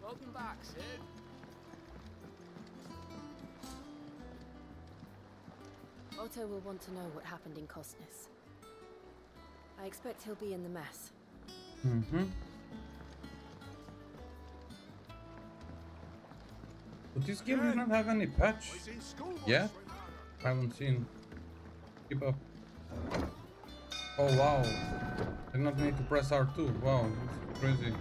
Welcome back, Sid. Otto will want to know what happened in Cosnus. I expect he'll be in the mess. Mm-hmm. But this game does not have any patch yet. I haven't seen. Keep up. Oh wow. I did not need to press R2. Wow, that's crazy.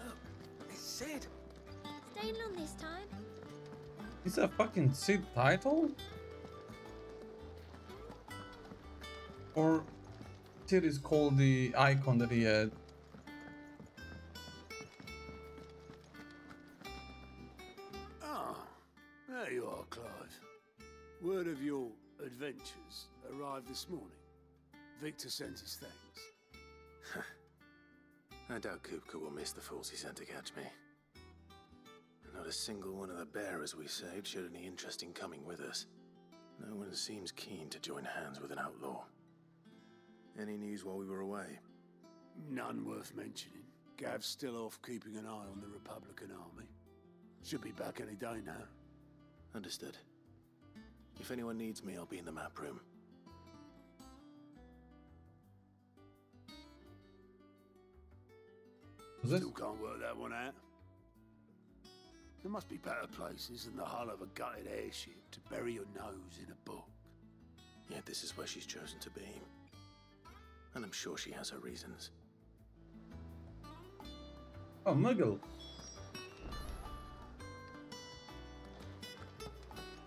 Look, it's Sid. Staying on this time? Is a fucking Sid title? Or Sid is called the icon that he had. There you are, Clive. Word of your adventures arrived this morning. Victor sent his thanks. I doubt Kupka will miss the fools he sent to catch me. Not a single one of the bearers we saved showed any interest in coming with us. No one seems keen to join hands with an outlaw. Any news while we were away? None worth mentioning. Gav's still off keeping an eye on the Republican army. Should be back any day now. Understood. If anyone needs me, I'll be in the map room. Still can't work that one out. There must be better places than the hull of a gutted airship to bury your nose in a book. Yet this is where she's chosen to be. And I'm sure she has her reasons. Oh, Muggle.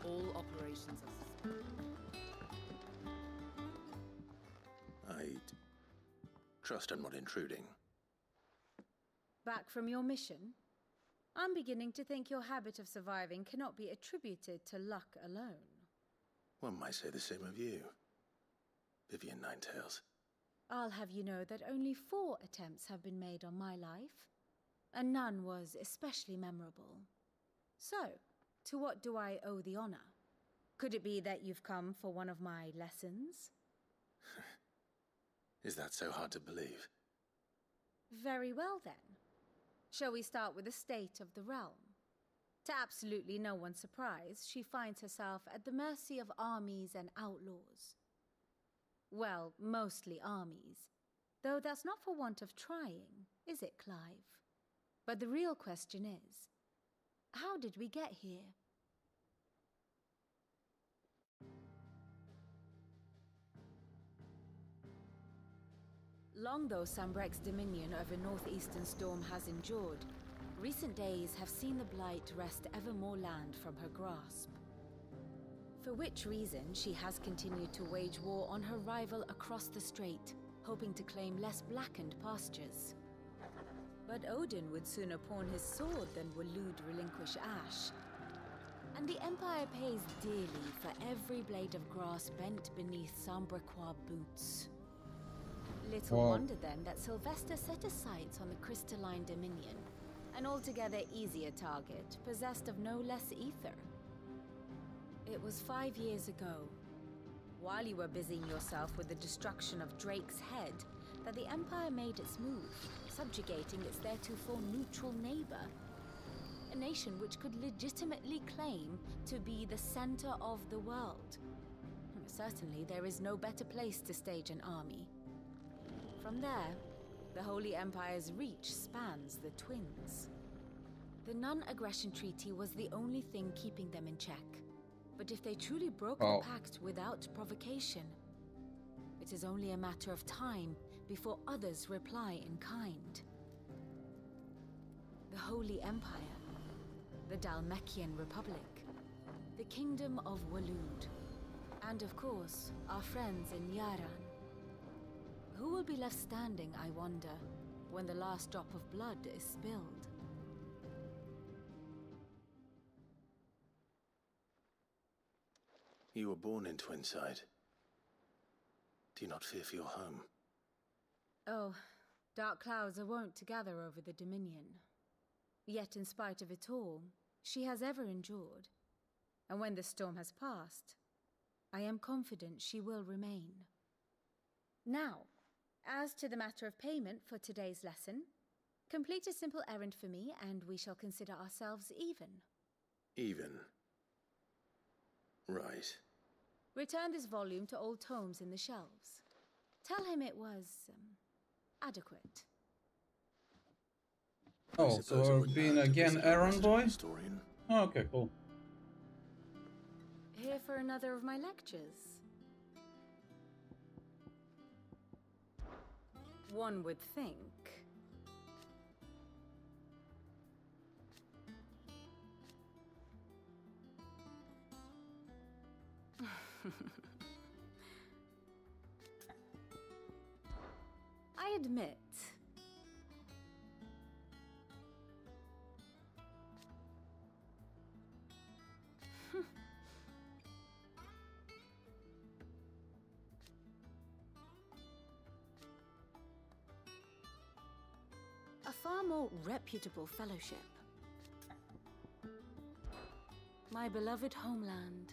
All operations are I'd trust I'm not intruding. Back from your mission? I'm beginning to think your habit of surviving cannot be attributed to luck alone. One might say the same of you, Vivian Ninetails. I'll have you know that only 4 attempts have been made on my life, and none was especially memorable. So, to what do I owe the honor? Could it be that you've come for one of my lessons? Is that so hard to believe? Very well then. Shall we start with the state of the realm? To absolutely no one's surprise, she finds herself at the mercy of armies and outlaws. Well, mostly armies. Though that's not for want of trying, is it, Clive? But the real question is, how did we get here? Long though Sambrek's dominion over northeastern Storm has endured, recent days have seen the Blight wrest ever more land from her grasp. For which reason she has continued to wage war on her rival across the strait, hoping to claim less blackened pastures. But Odin would sooner pawn his sword than Waloed relinquish Ash. And the Empire pays dearly for every blade of grass bent beneath Sambrequois boots. Little wonder then that Sylvester set his sights on the crystalline dominion, an altogether easier target, possessed of no less ether. It was 5 years ago, while you were busying yourself with the destruction of Drake's head, that the Empire made its move, subjugating its theretofore neutral neighbor. A nation which could legitimately claim to be the center of the world. Certainly there is no better place to stage an army. From there, the Holy Empire's reach spans the Twins. The non-aggression treaty was the only thing keeping them in check. But if they truly broke the pact without provocation, it is only a matter of time before others reply in kind. The Holy Empire, the Dhalmekian Republic, the Kingdom of Waloed, and of course, our friends in Yaran. Who will be left standing, I wonder, when the last drop of blood is spilled? You were born in Twinside. Do you not fear for your home? Oh, dark clouds are wont to gather over the Dominion. Yet in spite of it all, she has ever endured. And when the storm has passed, I am confident she will remain. Now, as to the matter of payment for today's lesson, complete a simple errand for me and we shall consider ourselves even. Even. Right. Return this volume to old tomes in the shelves. Tell him it was, adequate. Oh, so we're being again errand boy? Oh, okay, cool. Here for another of my lectures. One would think. I admit. A far more reputable fellowship. My beloved homeland.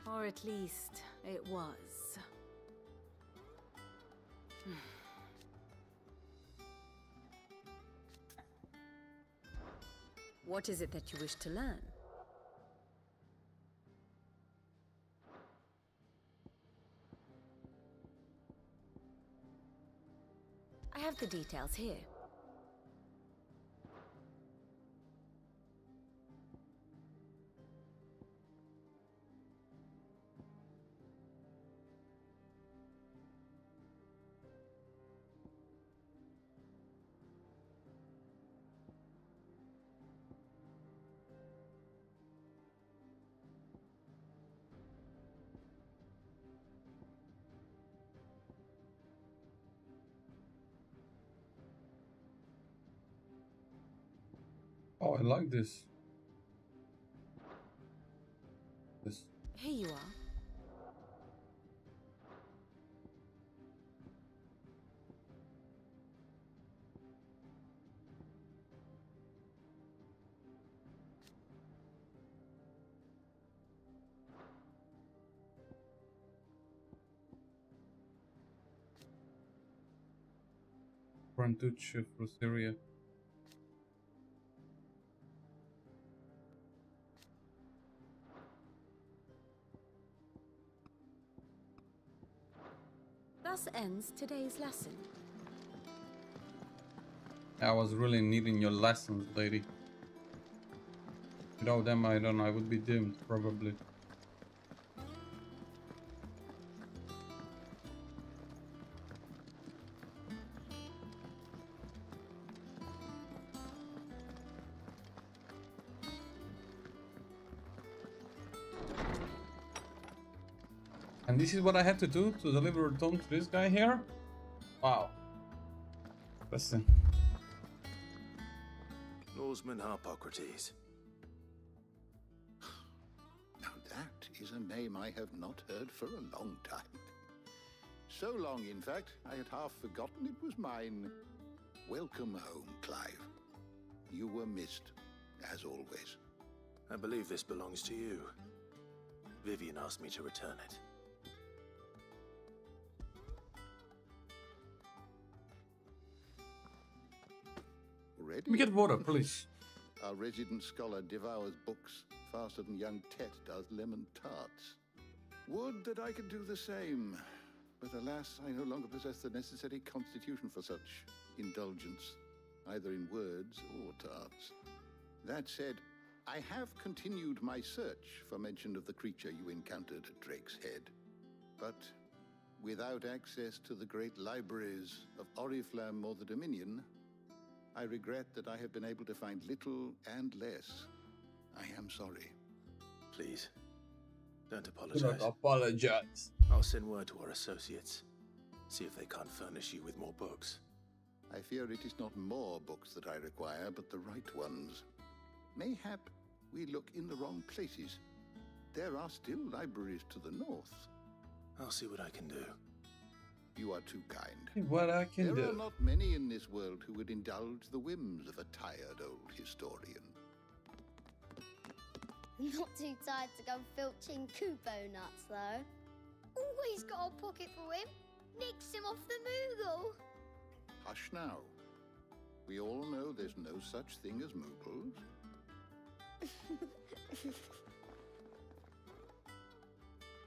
Or at least, it was. What is it that you wish to learn? I have the details here. Oh, I like this. Here you are. Brantucci for Syria. Thus ends today's lesson. I was really needing your lessons, lady. Without them, I don't know, I would be doomed, probably. And this is what I had to do to deliver a tome to this guy here? Wow. Listen. Norseman Harpocrates. Now that is a name I have not heard for a long time. So long, in fact, I had half forgotten it was mine. Welcome home, Clive. You were missed, as always. I believe this belongs to you. Vivian asked me to return it. Ready? Let me get water, please. Our resident scholar devours books faster than young Tet does lemon tarts. Would that I could do the same. But alas, I no longer possess the necessary constitution for such indulgence, either in words or tarts. That said, I have continued my search for mention of the creature you encountered at Drake's Head. But without access to the great libraries of Oriflamme or the Dominion, I regret that I have been able to find little and less. I am sorry. Please, don't Do apologize. not apologize. I'll send word to our associates. See if they can't furnish you with more books. I fear it is not more books that I require, but the right ones. Mayhap we look in the wrong places. There are still libraries to the north. I'll see what I can do. You are too kind. What I can There do. are not many in this world who would indulge the whims of a tired old historian. Not too tired to go filching Kupo nuts, though. Always got a pocket for him. Nicks him off the Moogle. Hush now. We all know there's no such thing as Moogles.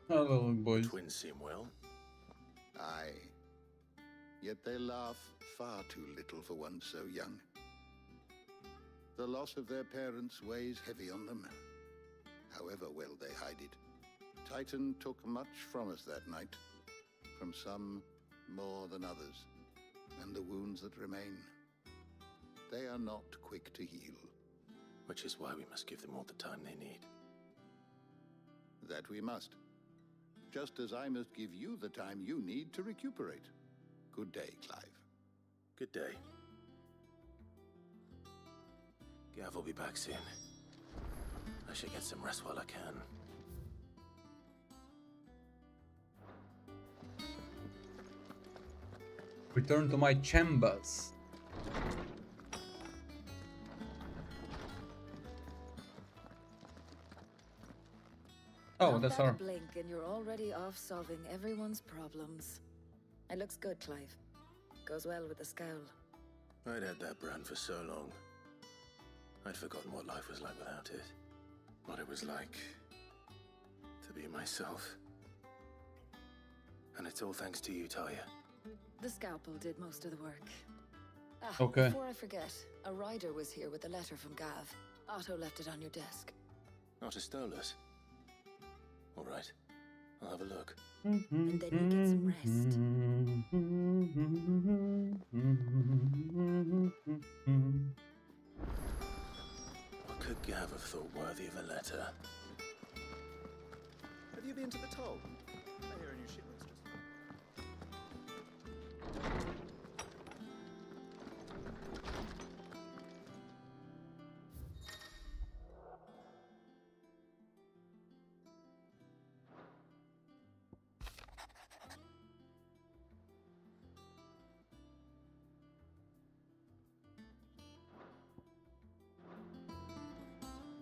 Hello, boys. Twins seem well. Aye. Yet they laugh far too little for one so young. The loss of their parents weighs heavy on them, however well they hide it. Titan took much from us that night, from some more than others, and the wounds that remain, they are not quick to heal. Which is why we must give them all the time they need. That we must. Just as I must give you the time you need to recuperate. Good day, Clive. Good day. Gav will be back soon. I should get some rest while I can. Return to my chambers. Oh, Not that's that a our. blink and you're already off solving everyone's problems. It looks good, Clive. Goes well with the scowl. I'd had that brand for so long. I'd forgotten what life was like without it. What it was like to be myself. And it's all thanks to you, Talia. The scalpel did most of the work. Ah, Okay. Before I forget, a rider was here with a letter from Gav. Otto left it on your desk. Not a Stolas. All right, I'll have a look. And then you get some rest. What could Gav have thought worthy of a letter? Have you been to the toll? I hear a new shipment's just...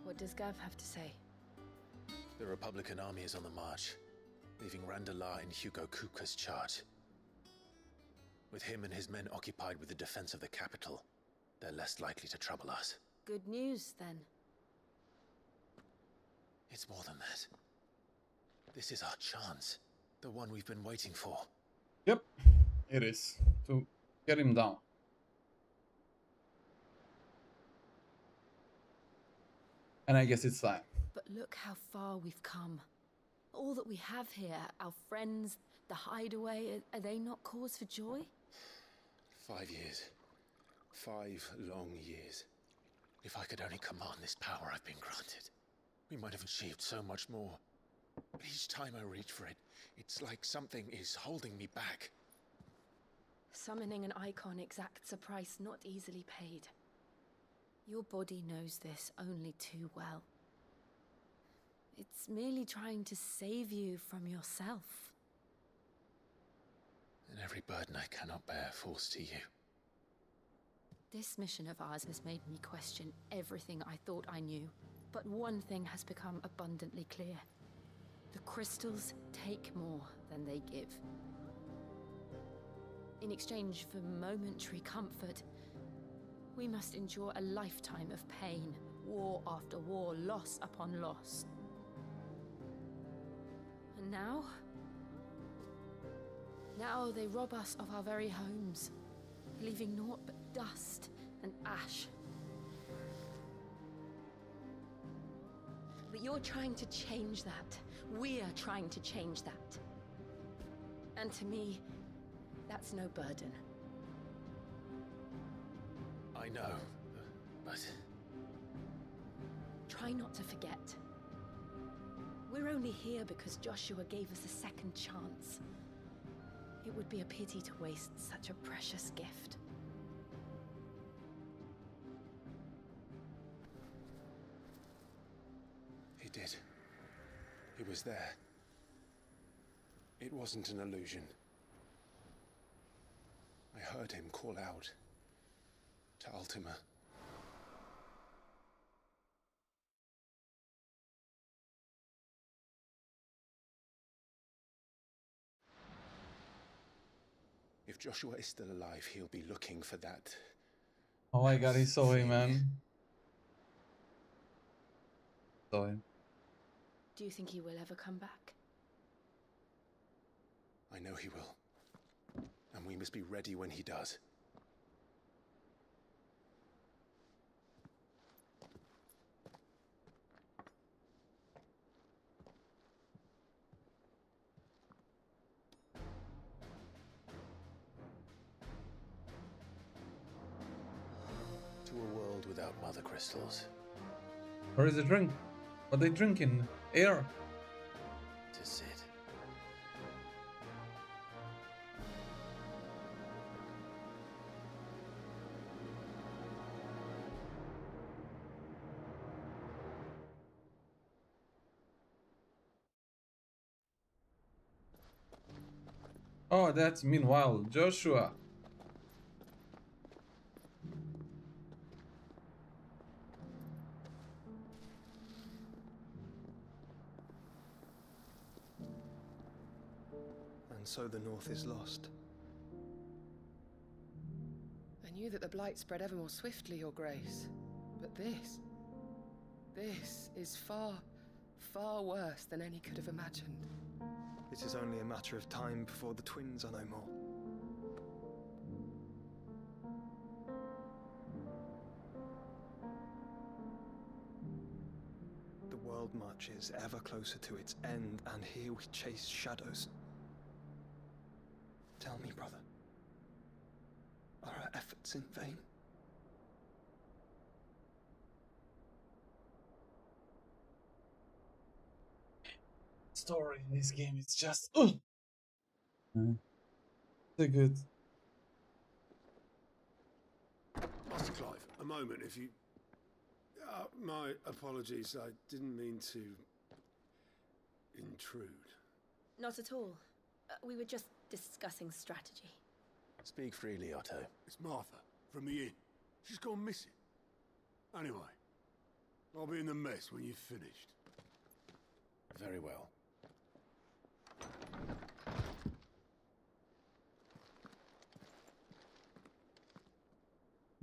What does Gav have to say? The Republican army is on the march, leaving Randalar in Hugo Kuka's charge. With him and his men occupied with the defense of the capital, they're less likely to trouble us. Good news, then. It's more than that. This is our chance. The one we've been waiting for. Yep, it is. To get him down. And I guess it's time. But look how far we've come. All that we have here, our friends, the hideaway, are they not cause for joy? 5 years. 5 long years. If I could only command this power I've been granted, we might have achieved so much more. But each time I reach for it, it's like something is holding me back. Summoning an Eikon exacts a price not easily paid. Your body knows this only too well. It's merely trying to save you from yourself. And every burden I cannot bear falls to you. This mission of ours has made me question everything I thought I knew. But one thing has become abundantly clear. The crystals take more than they give. In exchange for momentary comfort, we must endure a lifetime of pain, war after war, loss upon loss. And now? Now they rob us of our very homes, leaving naught but dust and ash. But you're trying to change that. We're trying to change that. And to me, that's no burden. I know, but... Try not to forget. We're only here because Joshua gave us a second chance. It would be a pity to waste such a precious gift. He did. He was there. It wasn't an illusion. I heard him call out to Ultima. Joshua is still alive, he'll be looking for that. Oh my god, he saw him, man. Saw him. Do you think he will ever come back? I know he will. And we must be ready when he does. To a world without mother crystals. Where is the drink? What they drinking? Air. To Sid. Oh, that's meanwhile Joshua. And so the North is lost. I knew that the Blight spread ever more swiftly, Your Grace. But this is far, far worse than any could have imagined. It is only a matter of time before the twins are no more. The world marches ever closer to its end, and here we chase shadows. Tell me, brother, are our efforts in vain? Story in this game is just so good. Master Clive, a moment, if you... my apologies, I didn't mean to... intrude. Not at all. We were just discussing strategy. Speak freely, Otto. It's Martha, from the inn. She's gone missing. Anyway, I'll be in the mess when you've finished. Very well.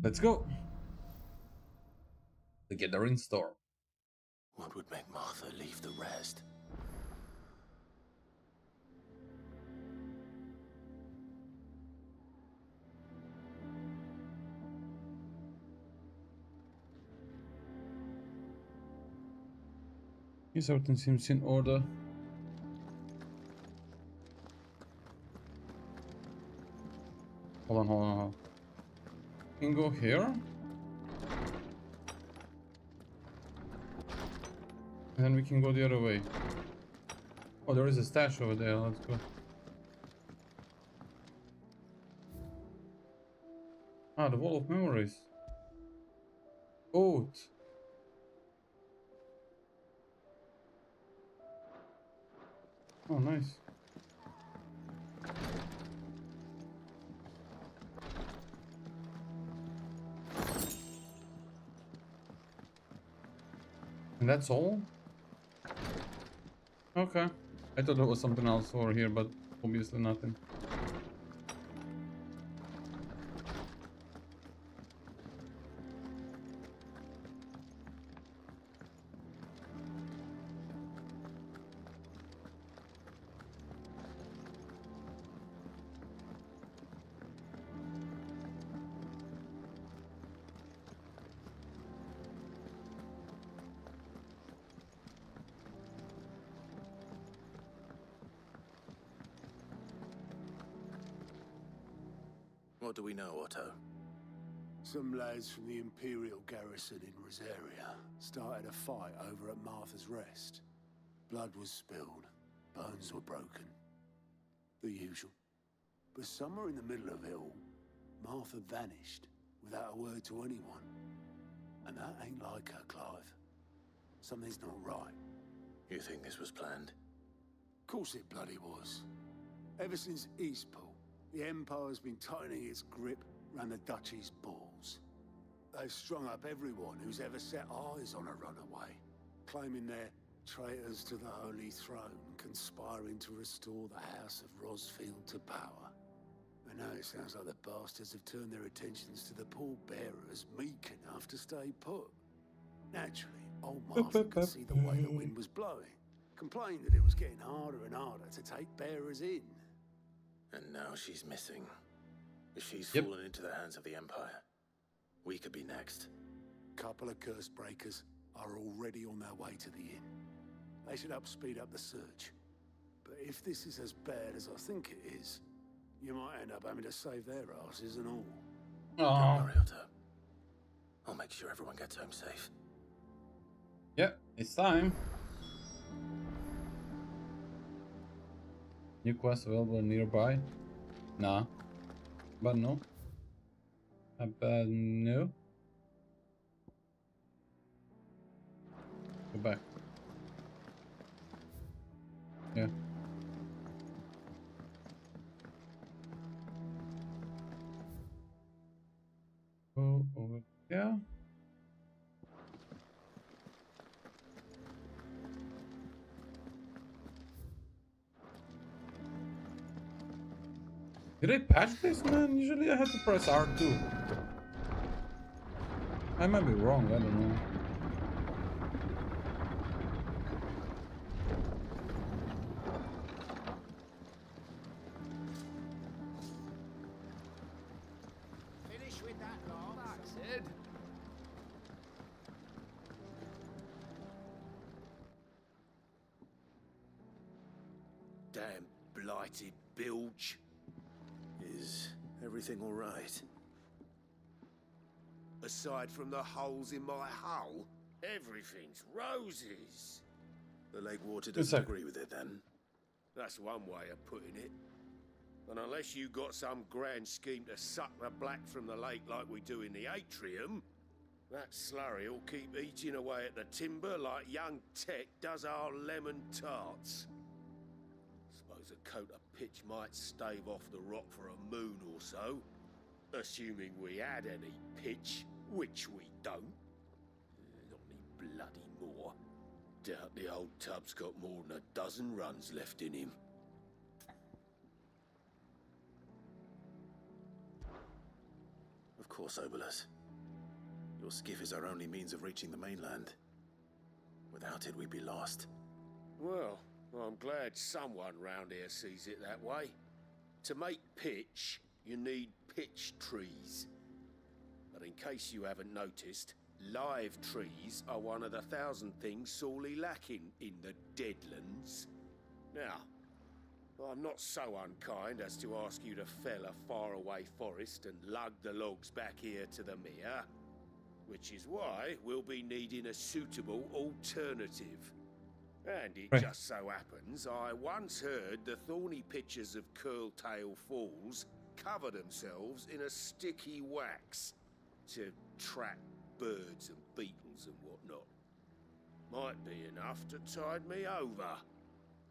Let's go. The Gathering Storm. What would make Martha leave the rest? Everything seems in order. Hold on. We can go here. And then we can go the other way. Oh, there is a stash over there. Let's go. Ah, the Wall of Memories. Oath. Oh, nice. And that's all? Okay. I thought there was something else over here, but obviously nothing. What do we know, Otto? Some lads from the Imperial garrison in Rosaria started a fight over at Martha's Rest. Blood was spilled, bones were broken. The usual. But somewhere in the middle of it all, Martha vanished without a word to anyone. And that ain't like her, Clive. Something's not right. You think this was planned? Of course it bloody was. Ever since Eastpool, the Empire's been tightening its grip around the Duchy's balls. They've strung up everyone who's ever set eyes on a runaway, claiming they're traitors to the Holy Throne, conspiring to restore the House of Rosfield to power. I know it sounds like the bastards have turned their attentions to the pallbearers meek enough to stay put. Naturally, old Martha could see the way the wind was blowing, complained that it was getting harder and harder to take bearers in. And now she's missing. If she's fallen into the hands of the Empire, we could be next. Couple of curse breakers are already on their way to the inn. They should help speed up the search. But if this is as bad as I think it is, you might end up having to save their asses and all. Don't worry, Otto. I'll make sure everyone gets home safe. Yep, it's time. New quest available nearby? Nah. But no. But no. Go back. Yeah. Go over there. Did I patch this, man? Usually I have to press R2. I might be wrong, I don't know. Finish with that, Lance. That's it. Damn blighted bilge. Is everything all right? Aside from the holes in my hull, everything's roses. The lake water doesn't agree with it, then? That's one way of putting it. And unless you got some grand scheme to suck the black from the lake like we do in the atrium, that slurry will keep eating away at the timber like young Tech does our lemon tarts. Suppose a coat of pitch might stave off the rock for a moon or so, assuming we had any pitch, which we don't. Not any bloody more. Doubt the old tub's got more than a dozen runs left in him. Of course, Obolus. Your skiff is our only means of reaching the mainland. Without it, we'd be lost. Well, I'm glad someone round here sees it that way. To make pitch, you need pitch trees. But in case you haven't noticed, live trees are one of the 1,000 things sorely lacking in the Deadlands. Now, I'm not so unkind as to ask you to fell a faraway forest and lug the logs back here to the mere, which is why we'll be needing a suitable alternative. And it just so happens I once heard the thorny pitchers of Curltail Falls cover themselves in a sticky wax to trap birds and beetles and whatnot. Might be enough to tide me over.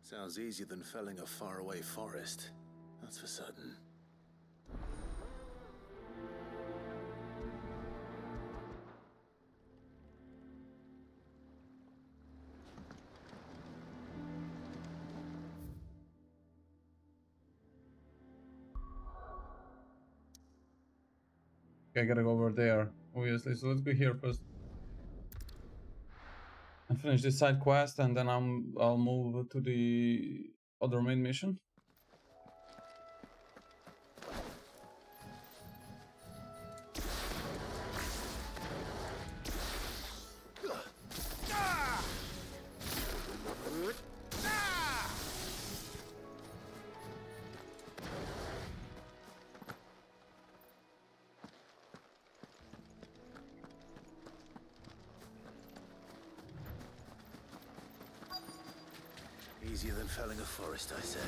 Sounds easier than felling a faraway forest. That's for certain. Okay, I gotta go over there, obviously, so let's go here first. And finish this side quest, and then I'll move to the other main mission. Easier than felling a forest, I said.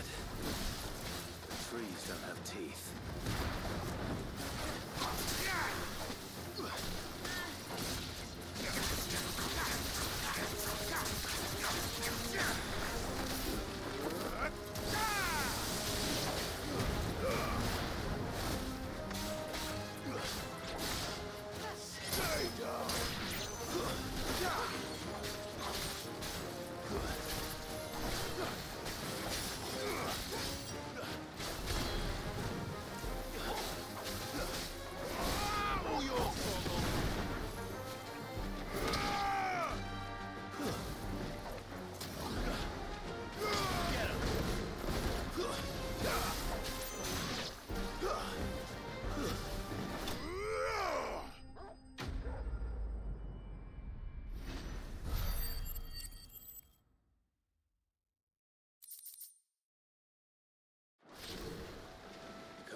The trees don't have teeth.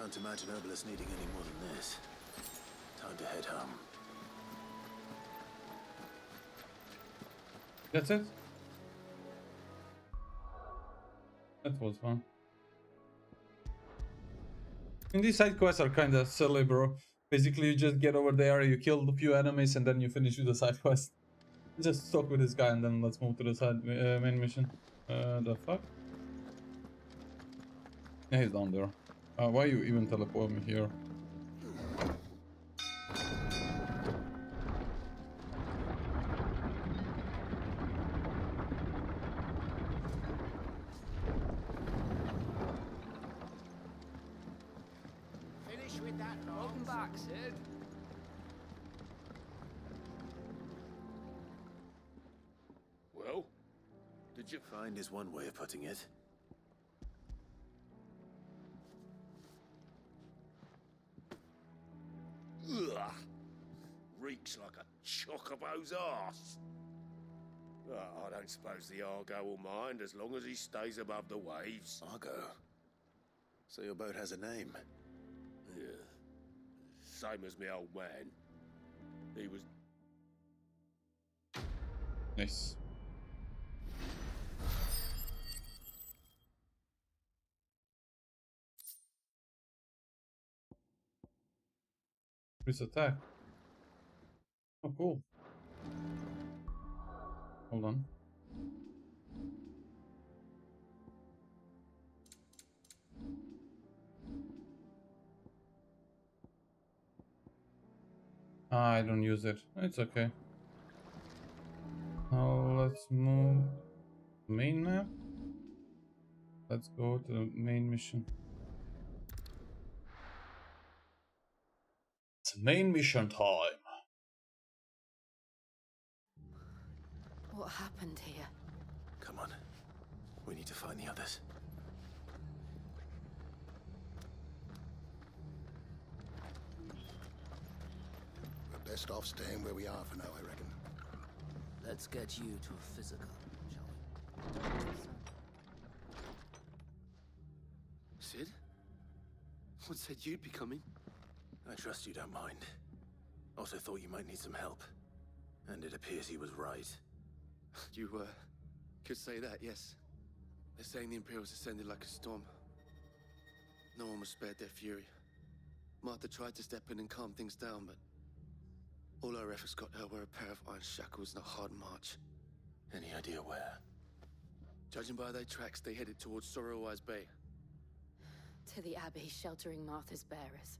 Can't imagine Obelisk needing any more than this. Time to head home. That's it? That was fun. And these side quests are kinda silly, bro. Basically, you just get over there, you kill a few enemies, and then you finish with the side quest. Just talk with this guy, and then let's move to the side main mission. The fuck? Yeah, he's down there. Why you even teleport me here? Finish with that. Welcome back, Sid. Well, did you find is one way of putting it. Ugh. Reeks like a chocobo's arse. I don't suppose the Argo will mind as long as he stays above the waves. Argo? So your boat has a name? Yeah. Same as my old man. He was... Nice. Increase attack. Oh, cool. Hold on. I don't use it. It's okay. Now let's move main map. Let's go to the main mission. It's main mission time. What happened here? Come on. We need to find the others. We're best off staying where we are for now, I reckon. Let's get you to a physical, shall we? Sid? What said you'd be coming? I trust you don't mind. Also thought you might need some help. And it appears he was right. You, could say that, yes. They're saying the Imperials ascended like a storm. No one was spared their fury. Martha tried to step in and calm things down, but all our efforts got her were a pair of iron shackles and a hard march. Any idea where? Judging by their tracks, they headed towards Sorrowwise Bay. To the Abbey, sheltering Martha's bearers.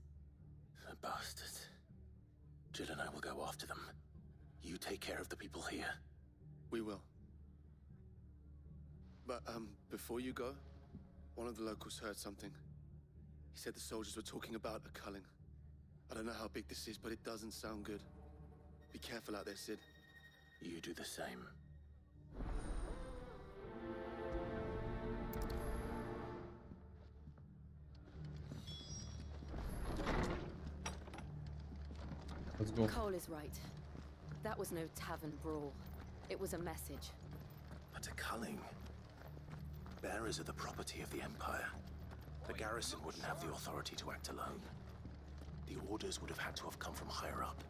The bastards. Jill and I will go after them. You take care of the people here. We will. But, before you go, one of the locals heard something. He said the soldiers were talking about a culling. I don't know how big this is, but it doesn't sound good. Be careful out there, Sid. You do the same. Let's go. Cole is right. That was no tavern brawl. It was a message. But a culling. Bearers are the property of the Empire. The garrison wouldn't have the authority to act alone. The orders would have had to have come from higher up.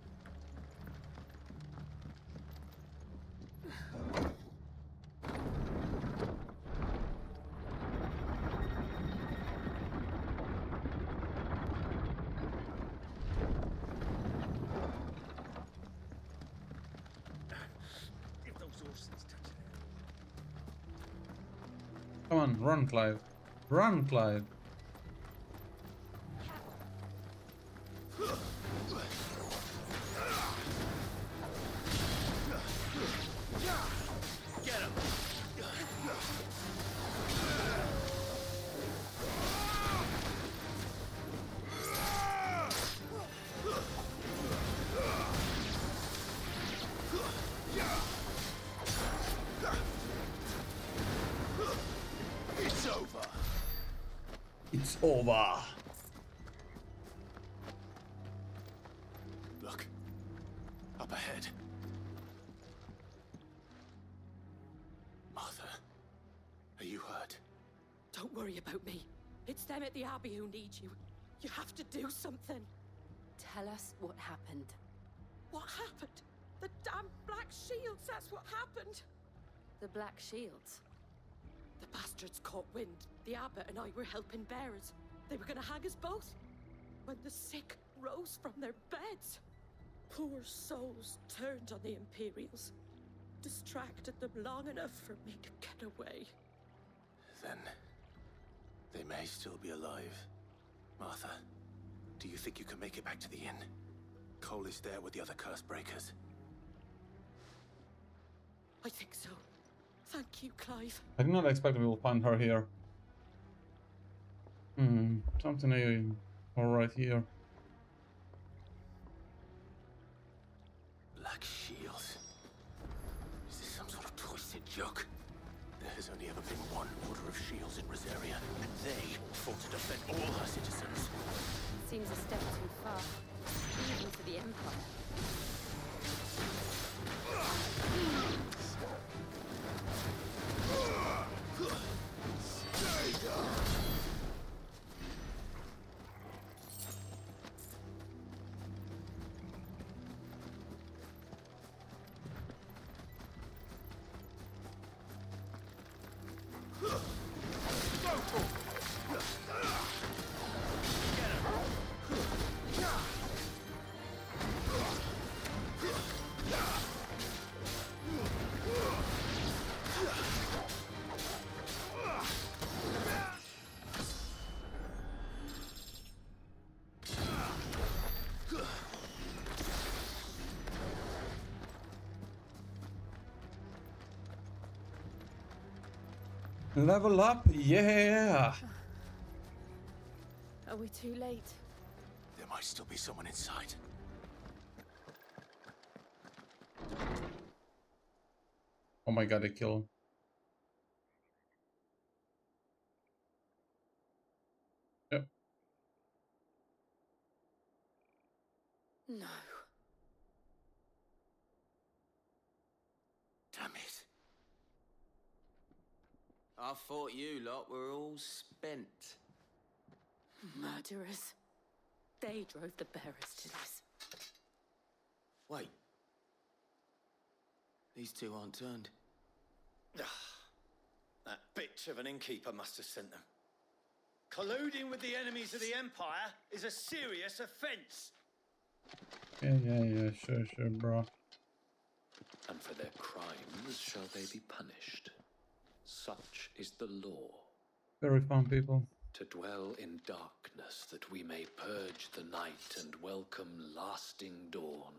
Come on, run, Clive. Run, Clive. Get him! It's over. It's over. Look. Up ahead. Martha, are you hurt? Don't worry about me. It's them at the Abbey who need you. You have to do something. Tell us what happened. What happened? The damn Black Shields, that's what happened. The Black Shields? The bastards caught wind. The abbot and I were helping bearers. They were gonna hang us both. When the sick rose from their beds, poor souls turned on the Imperials. Distracted them long enough for me to get away. Then they may still be alive. Martha, do you think you can make it back to the inn? Cole is there with the other curse breakers. I think so. Thank you, Clive. I did not expect we will find her here. Something alright here. Black Shields. Is this some sort of twisted joke? There has only ever been one Order of Shields in Rosaria, and they fought to defend all her citizens. Seems a step too far, even for the Empire. Stay down. Level up, yeah! Are we too late? There might still be someone inside. Oh my god, they kill him. Yep. No. Damn it. I thought you lot were all spent. Murderers. They drove the bearers to this. Wait. These two aren't turned. That bitch of an innkeeper must have sent them. Colluding with the enemies of the Empire is a serious offense. Yeah, sure, bro. And for their crimes shall they be punished. Such is the law. Very fun people. To dwell in darkness that we may purge the night and welcome lasting dawn.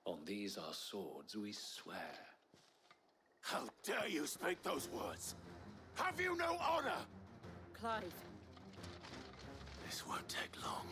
On these our swords we swear. How dare you speak those words? Have you no honor? Clive. This won't take long.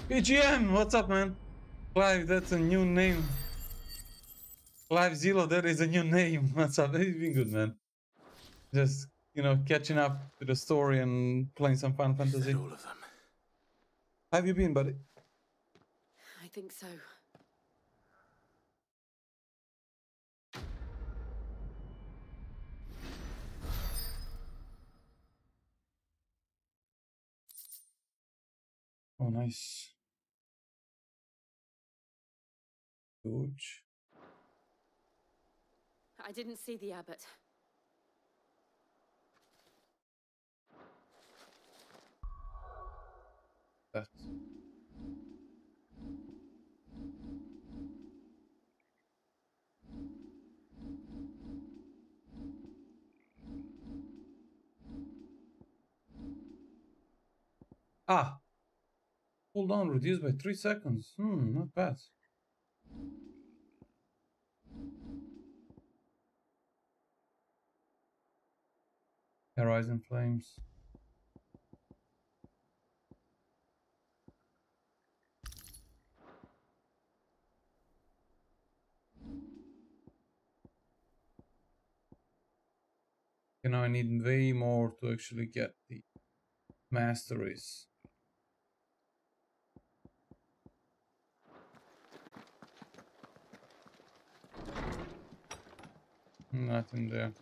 BGM, what's up, man? Clive, that's a new name. Clive Zilo, that is a new name. What's up? It's been good, man. Just, you know, catching up to the story and playing some Final Fantasy. All of them. How have you been, buddy? I think so. Oh, nice. George. I didn't see the abbot. that. Ah! Cooldown reduced by 3 seconds. Not bad. Horizon Flames. Okay, now I need way more to actually get the masteries. Nothing there.